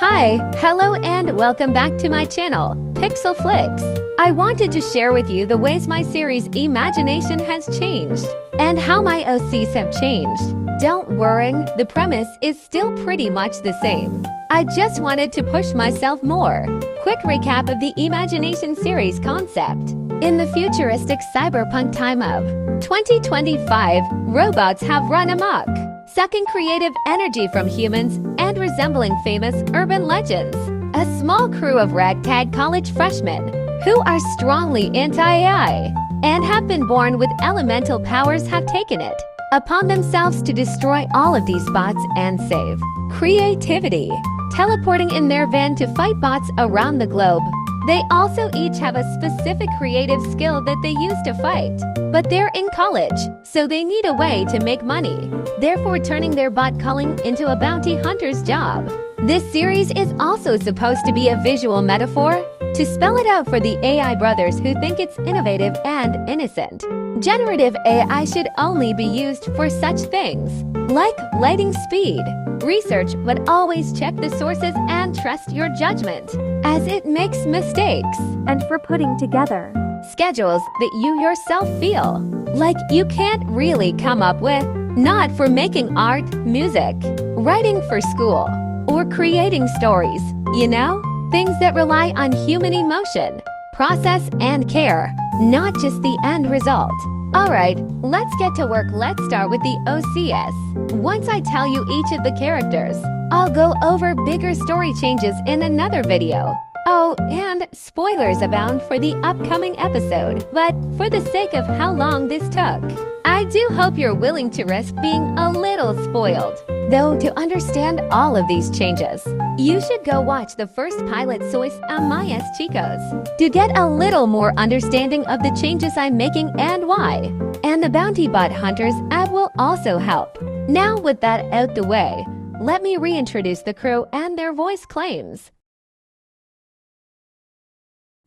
Hi, hello and welcome back to my channel, Pixel-Flix. I wanted to share with you the ways my series imagination has changed and how my OCs have changed. Don't worry, the premise is still pretty much the same. I just wanted to push myself more. Quick recap of the imagination series concept. In the futuristic cyberpunk time of 2025, robots have run amok, sucking creative energy from humans and resembling famous urban legends. A small crew of ragtag college freshmen who are strongly anti-AI and have been born with elemental powers have taken it upon themselves to destroy all of these bots and save creativity, teleporting in their van to fight bots around the globe. They also each have a specific creative skill that they use to fight, but they're in college, so they need a way to make money, therefore turning their bot calling into a bounty hunter's job. This series is also supposed to be a visual metaphor to spell it out for the AI brothers who think it's innovative and innocent. Generative AI should only be used for such things, like lightning speed. Research, but always check the sources and trust your judgment, as it makes mistakes. And for putting together schedules that you yourself feel like you can't really come up with, not for making art, music, writing for school, or creating stories, you know? Things that rely on human emotion, process, and care, not just the end result. Alright, let's get to work. Let's start with the OCS. Once I tell you each of the characters, I'll go over bigger story changes in another video. Oh, and spoilers abound for the upcoming episode, but for the sake of how long this took, I do hope you're willing to risk being a little spoiled. Though to understand all of these changes, you should go watch the first pilot Sois Amayas Chicos to get a little more understanding of the changes I'm making and why. And the Bounty Bot Hunters app will also help. Now with that out the way, let me reintroduce the crew and their voice claims.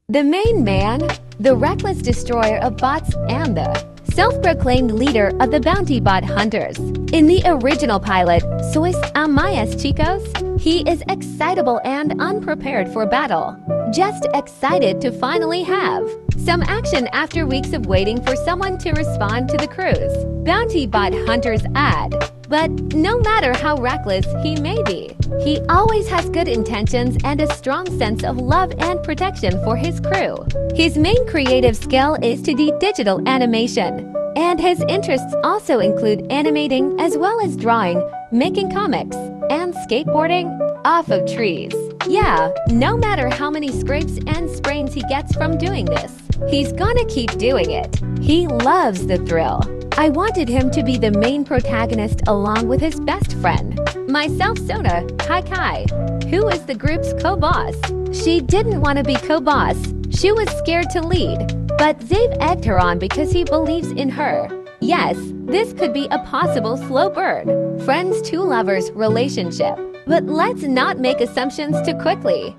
The main man, the reckless destroyer of bots and the self-proclaimed leader of the Bounty Bot Hunters. In the original pilot, Sois Amayas Chicos, he is excitable and unprepared for battle. Just excited to finally have some action after weeks of waiting for someone to respond to the crew's Bounty Bot Hunters ad. But no matter how reckless he may be, he always has good intentions and a strong sense of love and protection for his crew. His main creative skill is to do digital animation, and his interests also include animating as well as drawing, making comics, and skateboarding off of trees. Yeah, no matter how many scrapes and sprains he gets from doing this, he's gonna keep doing it. He loves the thrill. I wanted him to be the main protagonist along with his best friend, myself Sona Kai, who is the group's co-boss. She didn't want to be co-boss, she was scared to lead, but Zave egged her on because he believes in her. Yes, this could be a possible slow burn, friends to lovers relationship, but let's not make assumptions too quickly.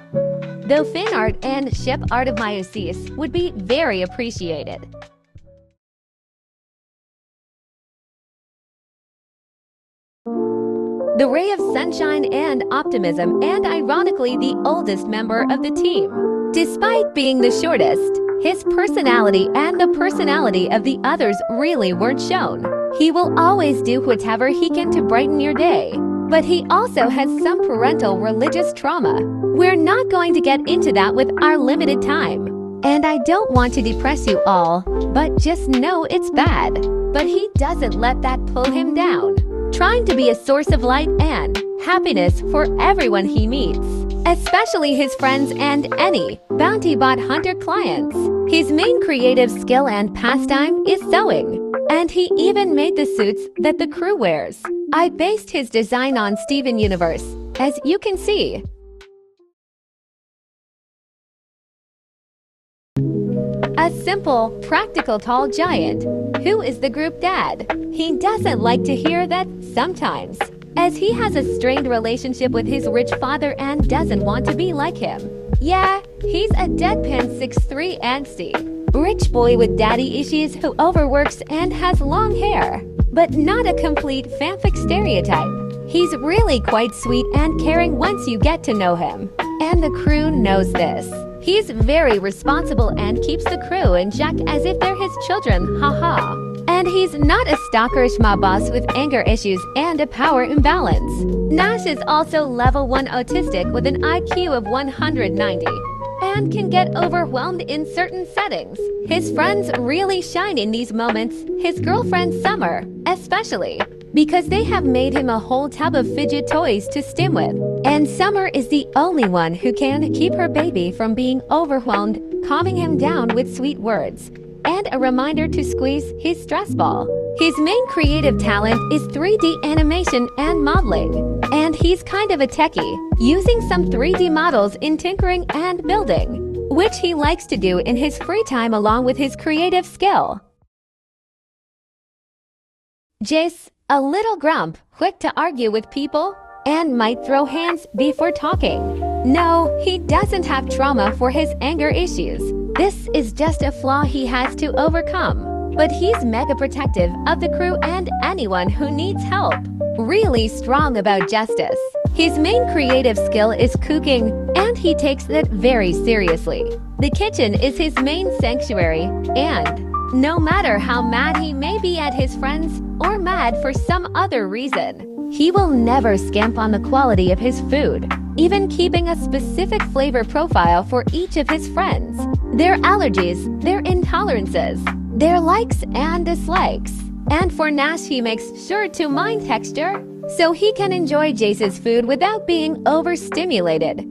Though fan art and ship art of my OCs would be very appreciated. The ray of sunshine and optimism, and ironically the oldest member of the team. Despite being the shortest, his personality and the personality of the others really weren't shown. He will always do whatever he can to brighten your day, but he also has some parental religious trauma. We're not going to get into that with our limited time. And I don't want to depress you all, but just know it's bad. But he doesn't let that pull him down, trying to be a source of light and happiness for everyone he meets, especially his friends and any Bounty Bot Hunter clients. His main creative skill and pastime is sewing, and he even made the suits that the crew wears. I based his design on Steven Universe, as you can see. A simple, practical tall giant who is the group dad. He doesn't like to hear that sometimes, as he has a strained relationship with his rich father and doesn't want to be like him. Yeah, he's a deadpan 6'3" angsty rich boy with daddy issues who overworks and has long hair, but not a complete fanfic stereotype. He's really quite sweet and caring once you get to know him. And the crew knows this. He's very responsible and keeps the crew in check as if they're his children, haha. And he's not a stalkerish mob boss with anger issues and a power imbalance. Nash is also level 1 autistic with an IQ of 190 and can get overwhelmed in certain settings. His friends really shine in these moments, his girlfriend Summer especially, because they have made him a whole tub of fidget toys to stim with. And Summer is the only one who can keep her baby from being overwhelmed, calming him down with sweet words and a reminder to squeeze his stress ball. His main creative talent is 3D animation and modeling, and he's kind of a techie, using some 3D models in tinkering and building, which he likes to do in his free time along with his creative skill. Jace, a little grump, quick to argue with people, and might throw hands before talking. No, he doesn't have trauma for his anger issues. This is just a flaw he has to overcome. But he's mega protective of the crew and anyone who needs help. Really strong about justice. His main creative skill is cooking, and he takes that very seriously. The kitchen is his main sanctuary, and no matter how mad he may be at his friends or mad for some other reason, he will never scamp on the quality of his food, even keeping a specific flavor profile for each of his friends, their allergies, their intolerances, their likes and dislikes. And for Nash, he makes sure to mind texture, so he can enjoy Jace's food without being overstimulated.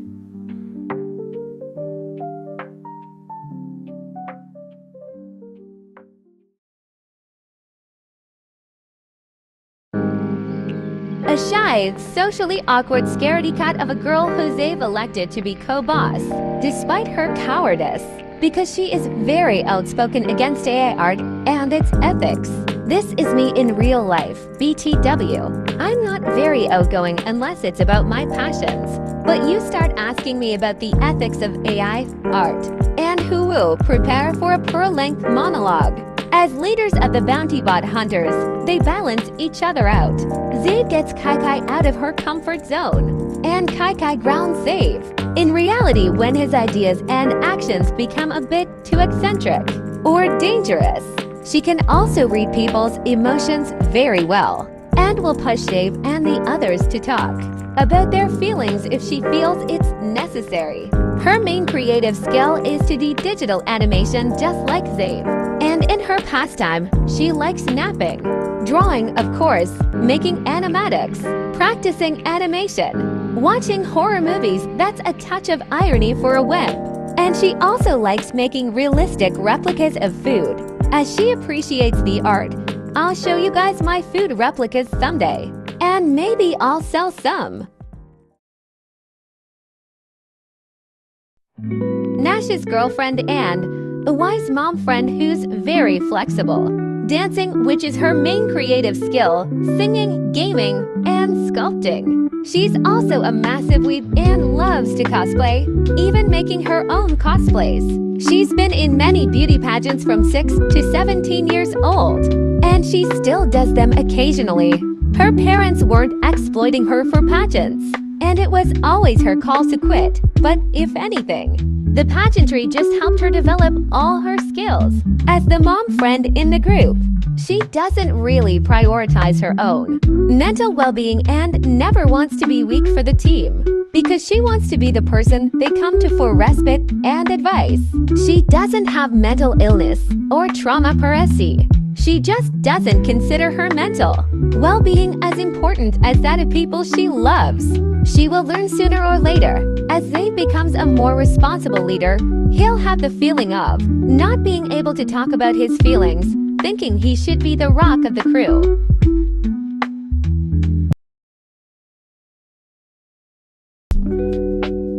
A shy, socially awkward scaredy cat of a girl who they've elected to be co-boss, despite her cowardice, because she is very outspoken against AI art and its ethics. This is me in real life, BTW. I'm not very outgoing unless it's about my passions, but you start asking me about the ethics of AI art, and who will prepare for a full-length monologue. As leaders of the bounty bot hunters, they balance each other out. Zaid gets Kai out of her comfort zone, and Kai grounds Zaid. In reality, when his ideas and actions become a bit too eccentric or dangerous, she can also read people's emotions very well, and will push Zaid and the others to talk about their feelings if she feels it's necessary. Her main creative skill is to do digital animation just like Zaid. And in her pastime, she likes napping, drawing, of course, making animatics, practicing animation, watching horror movies. That's a touch of irony for a wimp. And she also likes making realistic replicas of food. As she appreciates the art, I'll show you guys my food replicas someday. And maybe I'll sell some. Nash's girlfriend Anne, a wise mom friend who's very flexible. Dancing, which is her main creative skill, singing, gaming, and sculpting. She's also a massive weeb and loves to cosplay, even making her own cosplays. She's been in many beauty pageants from 6 to 17 years old, and she still does them occasionally. Her parents weren't exploiting her for pageants, and it was always her call to quit, but if anything, the pageantry just helped her develop all her skills. As the mom friend in the group, she doesn't really prioritize her own mental well-being and never wants to be weak for the team, because she wants to be the person they come to for respite and advice. She doesn't have mental illness or trauma per se. She just doesn't consider her mental well-being as important as that of people she loves. She will learn sooner or later. As Zaid becomes a more responsible leader, he'll have the feeling of not being able to talk about his feelings, thinking he should be the rock of the crew.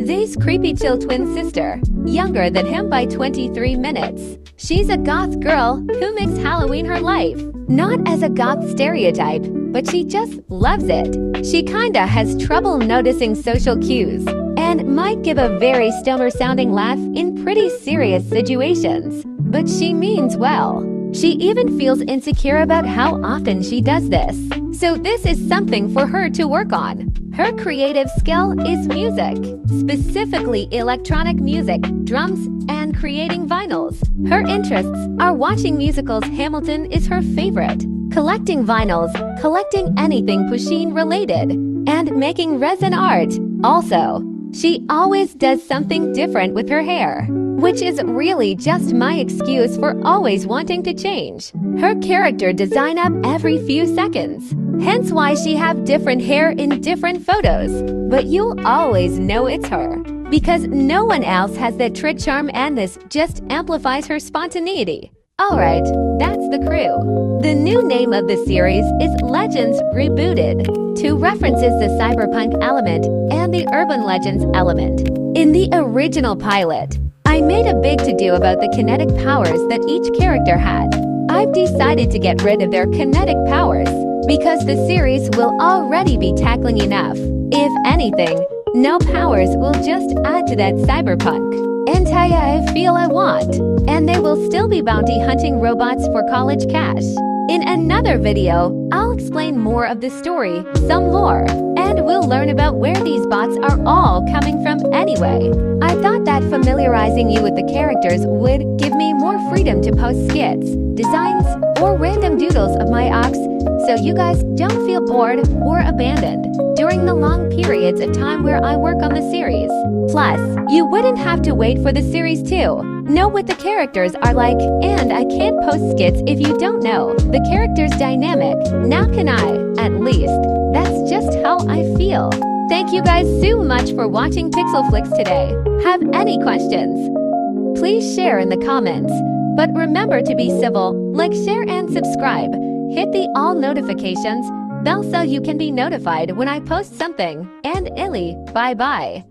Zaid's creepy chill twin sister, younger than him by 23 minutes. She's a goth girl who makes Halloween her life. Not as a goth stereotype, but she just loves it. She kinda has trouble noticing social cues, and might give a very stoner sounding laugh in pretty serious situations. But she means well. She even feels insecure about how often she does this. So this is something for her to work on. Her creative skill is music, specifically electronic music, drums, and creating vinyls. Her interests are watching musicals. Hamilton is her favorite, collecting vinyls, collecting anything Pusheen related, and making resin art. Also, she always does something different with her hair, which is really just my excuse for always wanting to change. Her character design up every few seconds, hence why she have different hair in different photos. But you'll always know it's her, because no one else has that trick charm, and this just amplifies her spontaneity. Alright, that's the crew. The new name of the series is Legends Rebooted, to references the cyberpunk element and the urban legends element. In the original pilot, I made a big to-do about the kinetic powers that each character had. I've decided to get rid of their kinetic powers, because the series will already be tackling enough. If anything, no powers will just add to that cyberpunk I feel I want, and they will still be bounty hunting robots for college cash. In another video, I'll explain more of the story, some lore, and we'll learn about where these bots are all coming from anyway. I thought that familiarizing you with the characters would give me more freedom to post skits, designs, or random doodles of my ops, so you guys don't feel bored or abandoned during the long periods of time where I work on the series. Plus, you wouldn't have to wait for the series to know what the characters are like, and I can't post skits if you don't know the character's dynamic. Now can I, at least. That's just how I feel. Thank you guys so much for watching Pixel-Flix today. Have any questions? Please share in the comments. But remember to be civil, like, share, and subscribe. Hit the all notifications bell so you can be notified when I post something. And Illy, bye-bye.